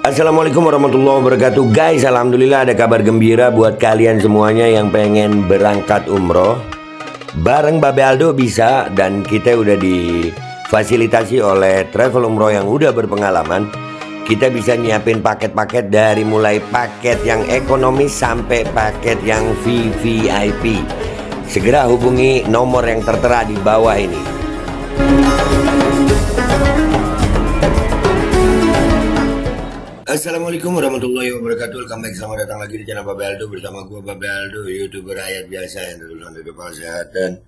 Assalamualaikum warahmatullahi wabarakatuh. Guys, alhamdulillah ada kabar gembira buat kalian semuanya yang pengen berangkat umroh. Bareng Babe Aldo bisa, dan kita udah difasilitasi oleh travel umroh yang udah berpengalaman. Kita bisa nyiapin paket-paket dari mulai paket yang ekonomis sampai paket yang VVIP. Segera hubungi nomor yang tertera di bawah ini. Assalamualaikum warahmatullahi wabarakatuh. Welcome back, selamat datang lagi di channel Babe Aldo bersama gue Babe Aldo, YouTuber rakyat biasa yang terus hidup sehat. Dan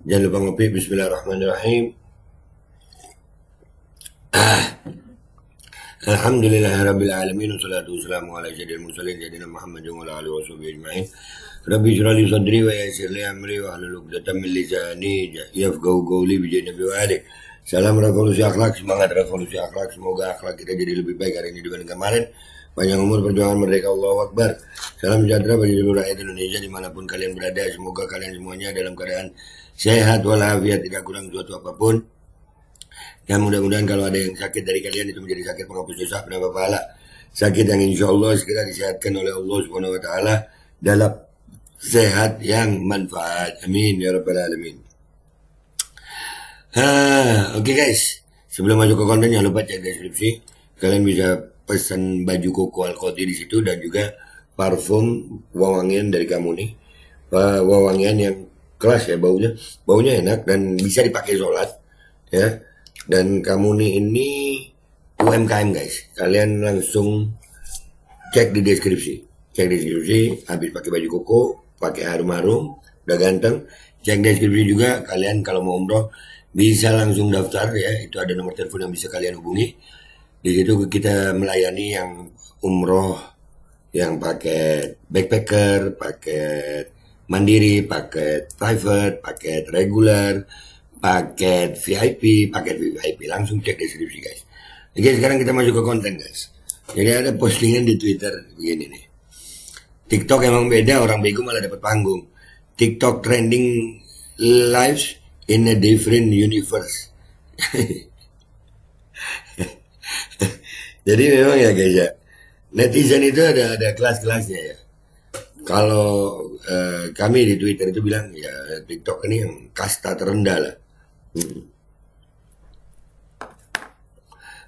jangan lupa ngopi. Bismillahirrahmanirrahim. Alhamdulillahirabbil alamin, wassalatu wassalamu ala sayyidil mursalin sayyidina Muhammadin wa ala alihi washabihi ajmain. Rabbi shrah li sadri wa yassir li amri wa hlul 'uqdatam min lisani yafqahu qawli bi janibi wa alik. Salam revolusi akhlak, semangat revolusi akhlak. Semoga akhlak kita jadi lebih baik hari ini dibanding kemarin. Panjang umur, perjuangan merdeka, Allahu Akbar. Salam sejahtera bagi seluruh rakyat Indonesia dimanapun kalian berada. Semoga kalian semuanya dalam keadaan sehat walafiat, tidak kurang suatu apapun. Dan mudah-mudahan kalau ada yang sakit dari kalian itu menjadi sakit penghapus dosa, penambah pahala. Sakit yang insya Allah segera disehatkan oleh Allah Subhanahu Wa Taala dalam sehat yang manfaat. Amin ya rabbal alamin. Oke guys, sebelum masuk ke konten jangan lupa cek deskripsi. Kalian bisa pesan baju koko Alkoti di situ dan juga parfum wangian dari kamu nih. Wangian yang kelas ya, baunya enak dan bisa dipakai sholat ya. Dan kamu nih ini UMKM guys, kalian langsung cek di deskripsi. Cek deskripsi, habis pakai baju koko, pakai harum-harum, udah ganteng. Cek deskripsi juga, kalian kalau mau umroh bisa langsung daftar ya, itu ada nomor telepon yang bisa kalian hubungi. Di situ kita melayani yang umroh, yang paket backpacker, paket mandiri, paket private, paket regular, paket VIP, langsung cek deskripsi guys. Oke, sekarang kita masuk ke konten guys. Jadi ada postingan di Twitter begini nih. TikTok emang beda, orang bego malah dapat panggung. TikTok trending lives in a different universe. Jadi memang ya guys ya, netizen itu ada kelas-kelasnya ya. Kalau kami di Twitter itu bilang ya TikTok ini yang kasta terendah lah.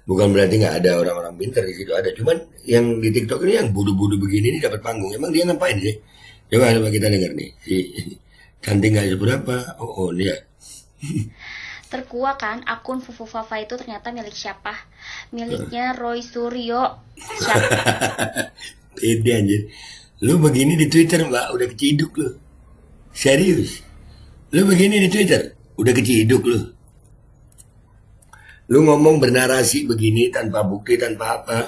Bukan berarti nggak ada orang-orang pintar di situ, ada. Cuman yang di TikTok ini yang bodoh-bodoh begini ini dapat panggung. Emang dia ngapain sih? Coba kita dengar nih. Si cantik nggak seberapa. Oh dia. Terkuak kan akun Fufu Fafa itu ternyata milik siapa? Miliknya Roy Suryo. Siapa? Pede anjir. Lu begini di Twitter mbak, udah keciduk lu. Serius. Lu begini di Twitter, udah keciduk lu. Lu ngomong bernarasi begini tanpa bukti, tanpa apa.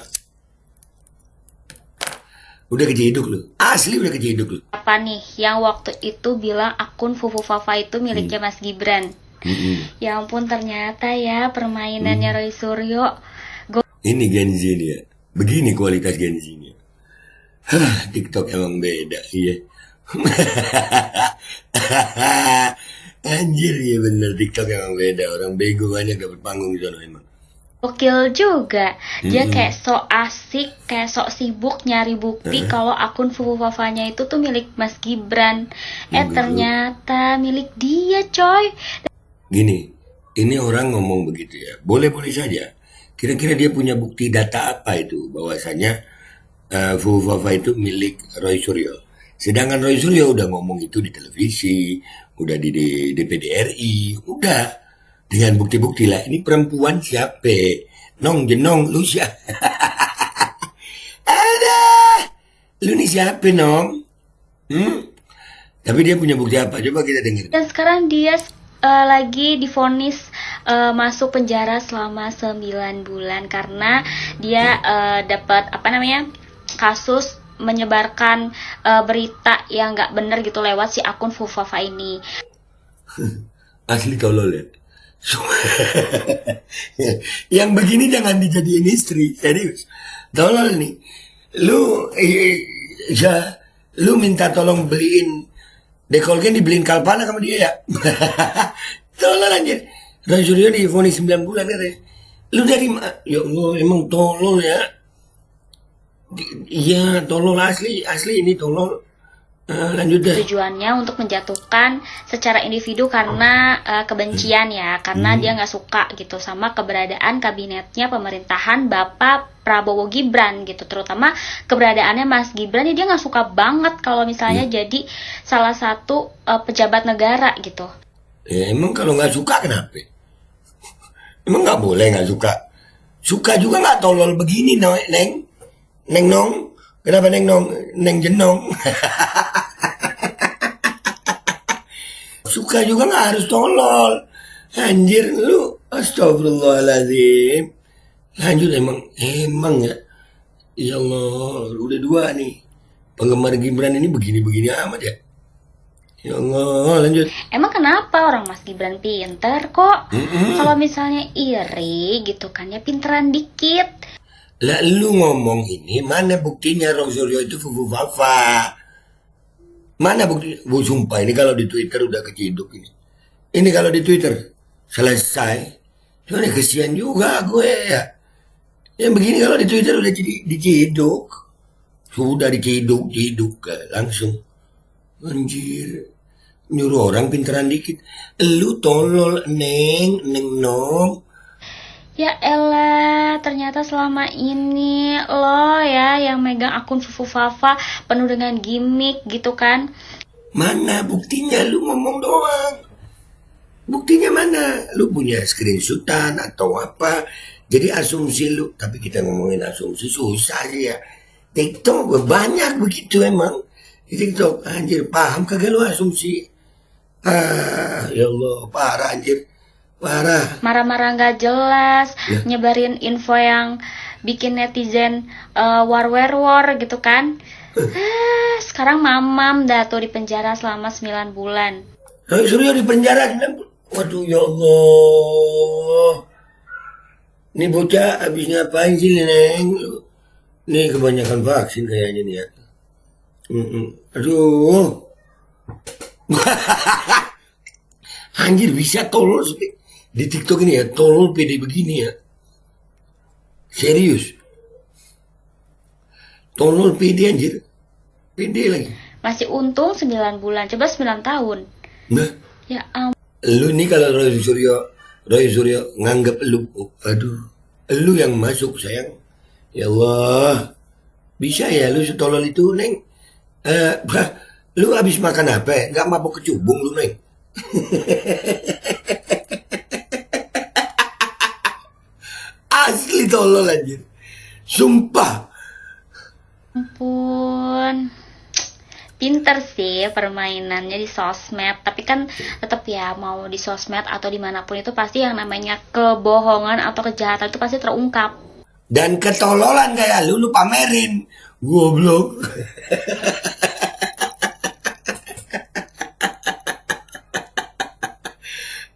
Udah keciduk lu. Asli udah keciduk lu. Apa nih yang waktu itu bilang akun Fufu Fafa itu miliknya Mas Gibran? Ya ampun, ternyata ya permainannya Roy Suryo. Ini Gen Z nih ya. Begini kualitas Gen Z nya. TikTok emang beda iya. Anjir ya bener, TikTok emang beda. Orang bego banyak dapat panggung di sana emang. Gokil juga. Dia kayak sok asik, kayak sok sibuk nyari bukti kalau akun Fufu Fafanya itu tuh milik Mas Gibran. Ternyata milik dia coy. Gini, ini orang ngomong begitu ya, boleh-boleh saja. Kira-kira dia punya bukti data apa itu bahwasanya Fufu Fafa itu milik Roy Suryo. Sedangkan Roy Suryo udah ngomong itu di televisi, udah di DPD RI, udah dengan bukti-bukti lah. Ini perempuan siapa? Nong jenong lu siapa? Ada, lu nih siapa Nong? Tapi dia punya bukti apa? Coba kita dengar. Dan sekarang dia lagi divonis masuk penjara selama 9 bulan karena dia dapat kasus menyebarkan berita yang nggak benar gitu lewat si akun Fufafa ini. Asli tolol ya. Yang begini jangan dijadiin istri, serius. Tolol nih. Lu minta tolong beliin Dekolgen, dibeliin Kalpana sama dia ya. Tolol anjir. Roy Suryo divonis 9 bulan katanya. Lu dari mana? Ya Allah, emang tolol ya. Iya, tolol asli, asli ini tolol. Lanjut deh. Tujuannya untuk menjatuhkan secara individu karena kebencian ya, karena dia nggak suka gitu sama keberadaan kabinetnya pemerintahan Bapak Prabowo Gibran gitu, terutama keberadaannya Mas Gibran. Dia nggak suka banget kalau misalnya jadi salah satu pejabat negara gitu. Ya, emang kalau nggak suka kenapa? Emang nggak boleh nggak suka? Suka juga nggak tolol begini, Neng? Neng Nong? Kenapa Neng Nong? Neng Jenong? Suka juga nggak harus tolol. Anjir lu, astagfirullahaladzim. Lanjut emang ya. Ya Allah, udah dua nih. Penggemar Gibran ini begini-begini amat ya. Ya Allah, lanjut. Emang kenapa orang Mas Gibran pinter kok? Kalau misalnya iri gitu kan ya pinteran dikit. Lah lu ngomong ini mana buktinya Roy Suryo itu fufu fafa? Mana bukti? Bu sumpah ini kalau di Twitter udah keciduk ini. Ini kalau di Twitter selesai. Cuman kesian juga gue ya. Yang begini kalau di Twitter udah jadi diciduk. Sudah diciduk langsung. Anjir. Nyuruh orang pinteran dikit. Lu tolol, Neng Nong. Ya elah, ternyata selama ini lo ya yang megang akun Fufu Fafa penuh dengan gimmick gitu kan. Mana buktinya lu ngomong doang? Buktinya mana? Lu punya screenshotan atau apa? Jadi asumsi lu, tapi kita ngomongin asumsi susah sih ya. TikTok banyak begitu emang. Di TikTok anjir paham kagak lu asumsi? Ya Allah parah anjir. Parah. Marah-marah nggak jelas, Ya. nyebarin info yang bikin netizen war gitu kan. Sekarang mamam dah tuh di penjara selama 9 bulan. Roy Suryo di penjara. Waduh ya Allah. Ini bocah habis ngapain sih Neng? Nih kebanyakan vaksin kayaknya nih ya. Aduh. Anjir bisa tolol di TikTok ini ya, tolol pede begini ya. Serius. Tolol pede anjir. Pede lagi. Masih untung 9 bulan, coba 9 tahun. Nah, Ya ampun. lu nih kalau Roy Suryo nganggap lu, aduh, lu yang masuk sayang. Ya Allah, bisa ya lu setolol itu Neng. Lu habis makan apa ya? Nggak mabuk kecubung lu Neng. Asli tolol anjir. Sumpah. Ampun. Pinter sih permainannya di sosmed, tapi kan tetap ya mau di sosmed atau dimanapun itu pasti yang namanya kebohongan atau kejahatan itu pasti terungkap. Dan ketololan kayak lu pamerin. Goblok.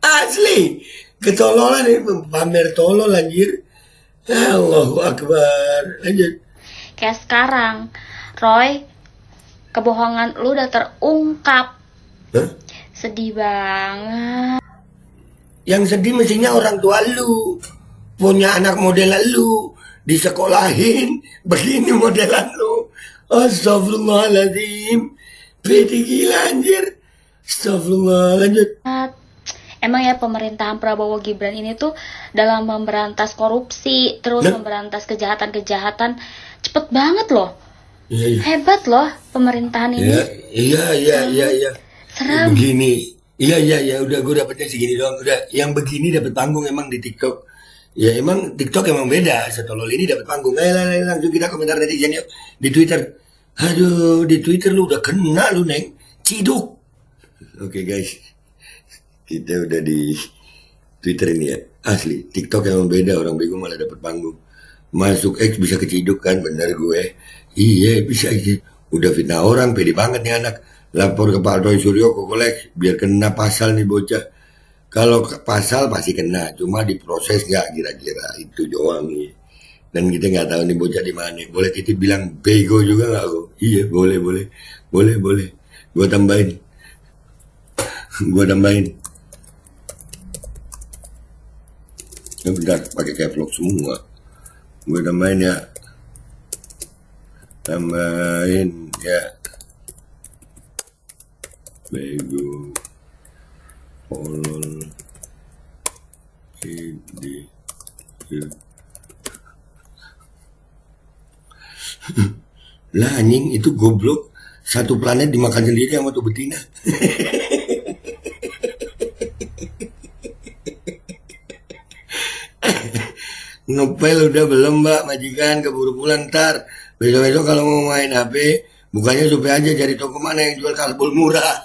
Asli. Ketololan ini pamer tolol anjir. Allahu Akbar. Lanjut. Kayak sekarang, Roy, kebohongan lu udah terungkap. Hah? Sedih banget. Yang sedih mestinya orang tua lu. Punya anak model lu. Disekolahin. Begini modelan lu. Astagfirullahaladzim. Pede gila anjir. Astagfirullah. Lanjut. Emang ya pemerintahan Prabowo Gibran ini tuh dalam memberantas korupsi, terus Nah. memberantas kejahatan-kejahatan, cepet banget loh. Iya, iya. Hebat loh pemerintahan ini. Iya. Serem. Begini. Iya. Udah gue dapetnya segini doang. Udah yang begini dapat panggung emang di TikTok. Ya emang TikTok emang beda. Setolol ini dapat panggung. Langsung kita komentar netizen yuk di Twitter. Aduh, di Twitter lu udah kena lu Neng. Ciduk. Oke guys. Kita udah di Twitter ini ya. Asli, TikTok emang beda. Orang bego malah dapat panggung. Masuk X bisa keciduk kan, bener gue. Iya, bisa aja. Udah fitnah orang, pede banget nih anak. Lapor ke Pak Roy Suryo ke Kolek, biar kena pasal nih bocah. Kalau pasal pasti kena, cuma diproses nggak kira-kira itu doang nih. Dan kita nggak tahu nih bocah di mana. Boleh kita bilang bego juga nggak kok? Iya, boleh. Gue tambahin. Bentar, pakai caps lock semua. Gue tambahin ya. tambahin ya. Bego, tolol, ide, lah anjing itu goblok, satu planet dimakan sendiri sama tuh betina. Ngepel udah belum mbak, majikan keburu pulang ntar. Besok-besok kalau mau main HP, bukannya supaya aja cari toko mana yang jual kalbul murah.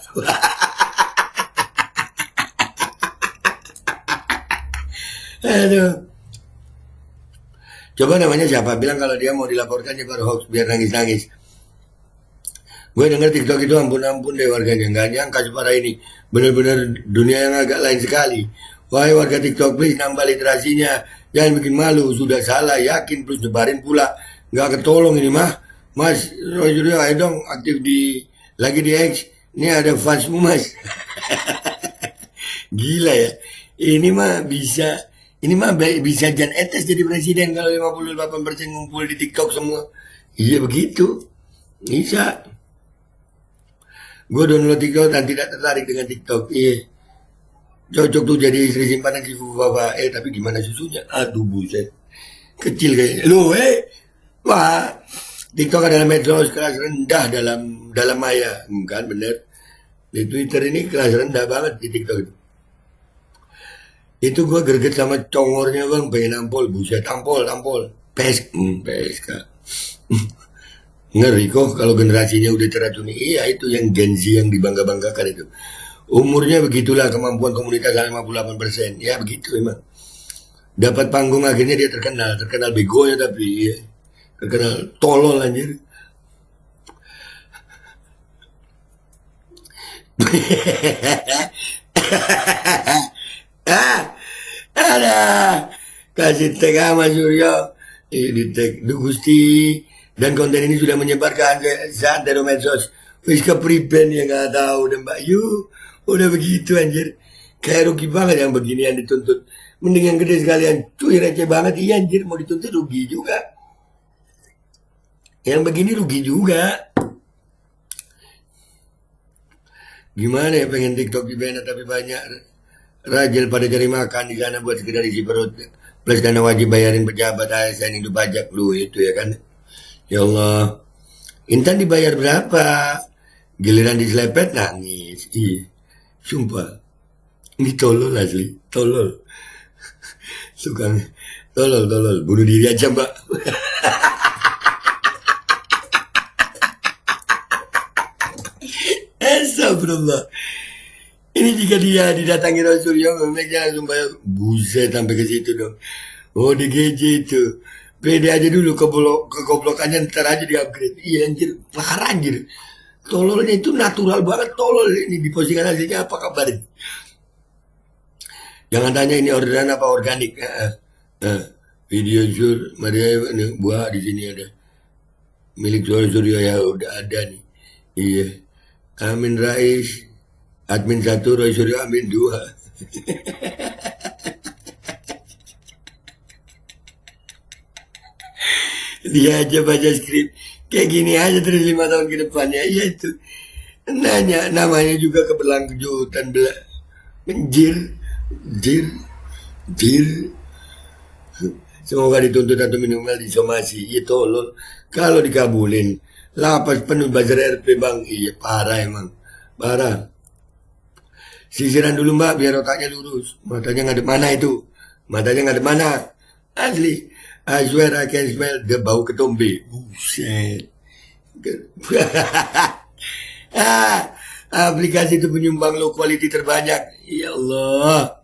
Aduh. Coba namanya siapa bilang kalau dia mau dilaporkan nyebar hoax biar nangis-nangis. Gue denger TikTok itu ampun-ampun deh warganya, nggak nyangka separah ini. Bener-bener dunia yang agak lain sekali. Wahai warga TikTok, please nambah literasinya. Jangan bikin malu, sudah salah, yakin, plus nyebarin pula. Nggak ketolong ini mah. Mas, Roy Suryo, ayo dong aktif lagi di X. Ini ada fansmu mas. Gila ya. Ini mah bisa Jan Etes jadi presiden kalau 58% ngumpul di TikTok semua. Iya begitu. Bisa. Gue download TikTok dan tidak tertarik dengan TikTok. Iya. Cocok tuh jadi istri simpanan si Fufu Bapak. Tapi gimana susunya? Aduh buset. Kecil kayaknya. Wah. TikTok adalah medsos kelas rendah dalam maya. Kan bener. Di Twitter ini kelas rendah banget di TikTok itu. Itu gue greget sama congornya bang, pengen nampol, buset, tampol, PSK. Ngeri kok kalau generasinya udah teracuni. Iya itu yang Gen Z yang dibangga-banggakan itu. Umurnya begitulah, kemampuan komunitas 58%. Ya begitu emang. Dapat panggung akhirnya dia terkenal begonya tapi ya. Terkenal tolol anjir. Ada kasih tag sama Suryo ini tag Gusti dan konten ini sudah menyebarkan saat dari medsos wis kepriben ya nggak tahu dan Mbak Yu udah begitu anjir kayak rugi banget yang beginian dituntut mending yang gede sekalian cuy receh banget iya anjir mau dituntut rugi juga yang begini rugi juga gimana ya pengen TikTok di banned tapi banyak rajil pada cari makan di sana buat sekedar isi perut plus dana wajib bayarin pejabat ASN itu pajak lu itu ya kan ya Allah Intan dibayar berapa giliran diselepet nangis iya sumpah ini tolol asli tolol suka tolol bunuh diri aja mbak. Astagfirullah. Ini jika dia didatangi Rasulullah, memangnya langsung bayar. Buset sampai ke situ dong. Oh di GJ itu. Pede aja dulu kegoblokannya ntar aja di upgrade. Iya anjir, parah anjir. Tololnya itu natural banget tolol ini di postingan aslinya apa kabar? Jangan tanya ini orderan apa organik. Video sur Maria ini buah di sini ada. Milik Suryo ya udah ada nih. Iya. Amin Rais. Admin 1, Roy Suryo admin 2. Dia aja baca skrip. Kayak gini aja terus 5 tahun ke depannya. Iya itu. Namanya juga keberlanjutan. Menjir. Jir. Semoga dituntut atau minimal disomasi. Iya tolol. Kalau dikabulin. Lapas penuh bazar RP bang. Iya parah emang. Parah. Sisiran dulu mbak biar otaknya lurus. Matanya ngadep mana itu? Matanya ngadep mana? Asli. I swear I can smell the bau ketombe. Buset. Aplikasi itu penyumbang low quality terbanyak. Ya Allah.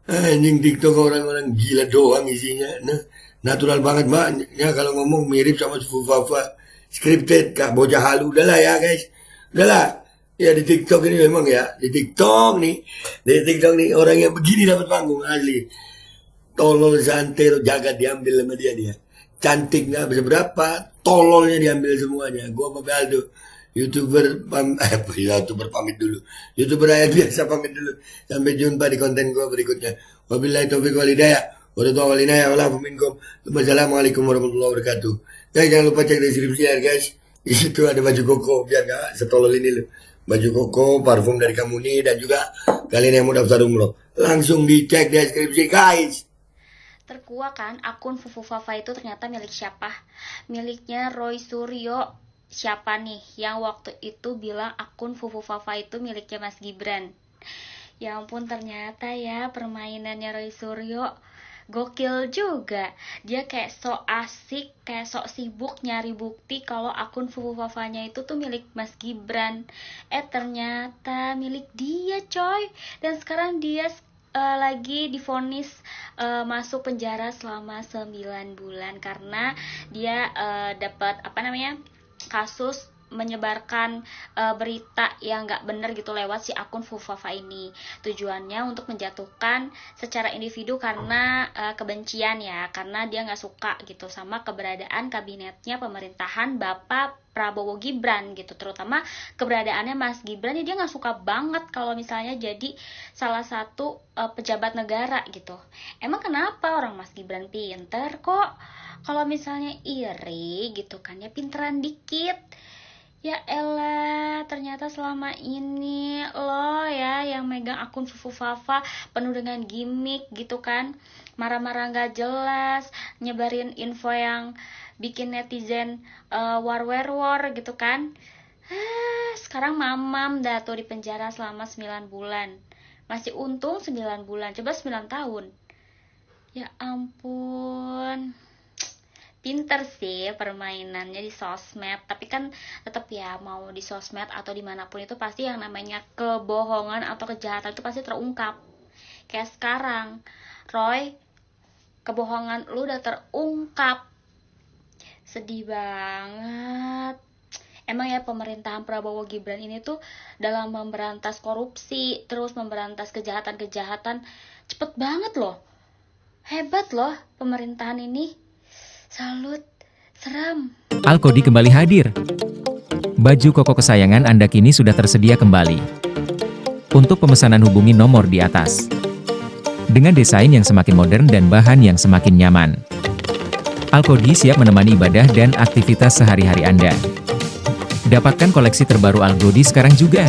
Anjing TikTok orang-orang gila doang isinya. Nah, natural banget mbak. Ya kalau ngomong mirip sama Fufafa. Scripted kak bocah halu. Udahlah ya guys. Udahlah. Ya di TikTok ini memang ya. Di TikTok nih orang yang begini dapat panggung asli. Tolol santero jaga diambil sama dia. Cantik nggak bisa berapa. Tololnya diambil semuanya. Gua sama Baldo. YouTuber pamit dulu. YouTuber rakyat biasa pamit dulu. Sampai jumpa di konten gua berikutnya. Wabillahi taufiq wal hidayah. Wassalamualaikum warahmatullahi wabarakatuh. Dan jangan lupa cek deskripsi ya guys. Di situ ada baju koko biar gak setolol ini loh. Baju koko, parfum dari Kamuni dan juga kalian yang mau daftar umroh. Langsung dicek deskripsi guys. Terkuak kan akun Fufu Fafa itu ternyata milik siapa? Miliknya Roy Suryo. Siapa nih yang waktu itu bilang akun Fufu Fafa itu miliknya Mas Gibran? Ya ampun, ternyata ya permainannya Roy Suryo gokil juga. Dia kayak sok asik, kayak sok sibuk nyari bukti kalau akun Fufu Fafanya itu tuh milik Mas Gibran. Ternyata milik dia coy. Dan sekarang dia lagi divonis masuk penjara selama 9 bulan karena dia dapat kasus menyebarkan berita yang nggak benar gitu lewat si akun Fufafa ini. Tujuannya untuk menjatuhkan secara individu karena kebencian ya, karena dia nggak suka gitu sama keberadaan kabinetnya pemerintahan Bapak Prabowo Gibran gitu, terutama keberadaannya Mas Gibran ya, dia nggak suka banget kalau misalnya jadi salah satu pejabat negara gitu. Emang kenapa orang Mas Gibran pinter kok? Kalau misalnya iri gitu kan ya pinteran dikit. Ya elah, ternyata selama ini lo ya yang megang akun Fufu Fafa penuh dengan gimmick gitu kan. Marah-marah gak jelas, nyebarin info yang bikin netizen war gitu kan. Sekarang mamam dah tuh di penjara selama 9 bulan. Masih untung 9 bulan, coba 9 tahun. Ya ampun. Pinter sih permainannya di sosmed, tapi kan tetap ya mau di sosmed atau dimanapun itu pasti yang namanya kebohongan atau kejahatan itu pasti terungkap. Kayak sekarang, Roy, kebohongan lu udah terungkap. Sedih banget. Emang ya pemerintahan Prabowo Gibran ini tuh dalam memberantas korupsi, terus memberantas kejahatan-kejahatan cepet banget loh. Hebat loh pemerintahan ini. Salut, seram. Alkodi kembali hadir. Baju koko kesayangan Anda kini sudah tersedia kembali. Untuk pemesanan hubungi nomor di atas. Dengan desain yang semakin modern dan bahan yang semakin nyaman. Alkodi siap menemani ibadah dan aktivitas sehari-hari Anda. Dapatkan koleksi terbaru Alkodi sekarang juga.